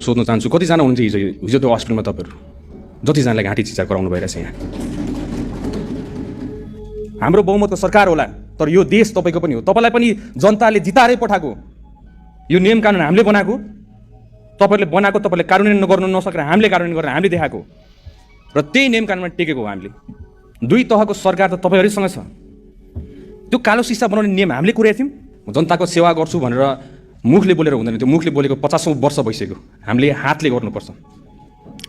सोध्न चाहन्छु कतिजना हुनुहुन्छ हिजो त्यो हस्पिटलमा तपाईँहरू जतिजनालाई घाँटी चिचार गराउनु भइरहेछ यहाँ। हाम्रो बहुमतको सरकार होला तर यो देश तपाईँको पनि हो, तपाईँलाई पनि जनताले जिताएरै पठाएको। यो नियम कानुन हामीले बनाएको, तपाईँहरूले बनाएको, तपाईँले कार्यान्वयन गर्नु नसकेर हामीले कार्यान्वयन गरेर हामीले देखाएको र त्यही नियम कानुनमा टेकेको हो हामीले। दुई तहको सरकार त तपाईँहरूसँग छ। त्यो कालो सिसा बनाउने नियम हामीले कुरेका थियौँ। जनताको सेवा गर्छु भनेर मुखले बोलेर हुँदैन, त्यो मुखले बोलेको 50औं वर्ष भइसक्यो। हामीले हातले गर्नुपर्छ।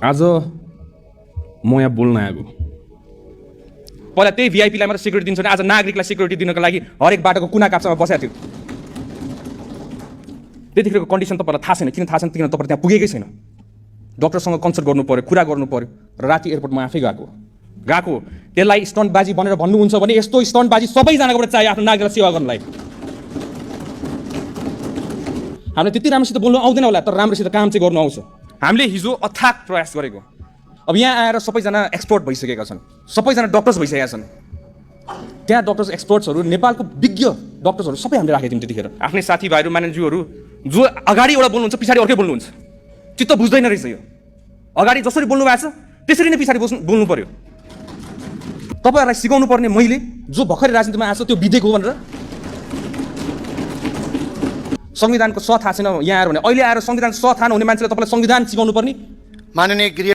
आज म यहाँ बोल्न आएको, पहिला त्यही भिआइपीलाई मात्र सिक्युरिटी दिन्छ भने आज नागरिकलाई सिक्युरिटी दिनको लागि हरेक बाटोको कुना काप्चामा बसेको थियो। त्यतिखेरको कन्डिसन तपाईँलाई थाहा छैन, किन थाहा छैन किन तपाईँ त्यहाँ पुगेकै छैन। डक्टरसँग कन्सल्ट गर्नु पर्यो, कुरा गर्नु पर्यो र राति एयरपोर्टमा आफै गएको त्यसलाई स्टन्टबाजी भनेर भन्नुहुन्छ भने यस्तो स्टन्टबाजी सबैजनाकोबाट चाहियो आफ्नो नागरिकलाई सेवा गर्नलाई। हामीले त्यति राम्रोसित बोल्नु आउँदैन होला तर राम्रोसित काम चाहिँ गर्नु आउँछ। हामीले हिजो अथाक प्रयास गरेको, अब यहाँ आएर सबैजना एक्सपर्ट भइसकेका छन्, सबैजना डक्टर्स भइसकेका छन्। त्यहाँ डक्टर्स एक्सपर्ट्सहरू नेपालको विज्ञ डक्टर्सहरू सबै हामीले राखेको थियौँ त्यतिखेर। आफ्नै साथीभाइहरू मान्छेहरू जो अगाडि एउटा बोल्नुहुन्छ पछाडि अर्कै बोल्नुहुन्छ, चित्त बुझ्दैन रहेछ। यो अगाडि जसरी बोल्नु भएको छ त्यसरी नै पछाडि बोल्नु पर्यो। तपाईँहरूलाई सिकाउनु पर्ने मैले जो भर्खरै राजनीतिमा आएको छ त्यो विधेयक हो भनेर। संविधानको स थाहा छैन यहाँ आएर भने, अहिले आएर संविधानको स थाहा नहुने मान्छेले तपाईँलाई संविधान सिकाउनु पर्ने। माननीय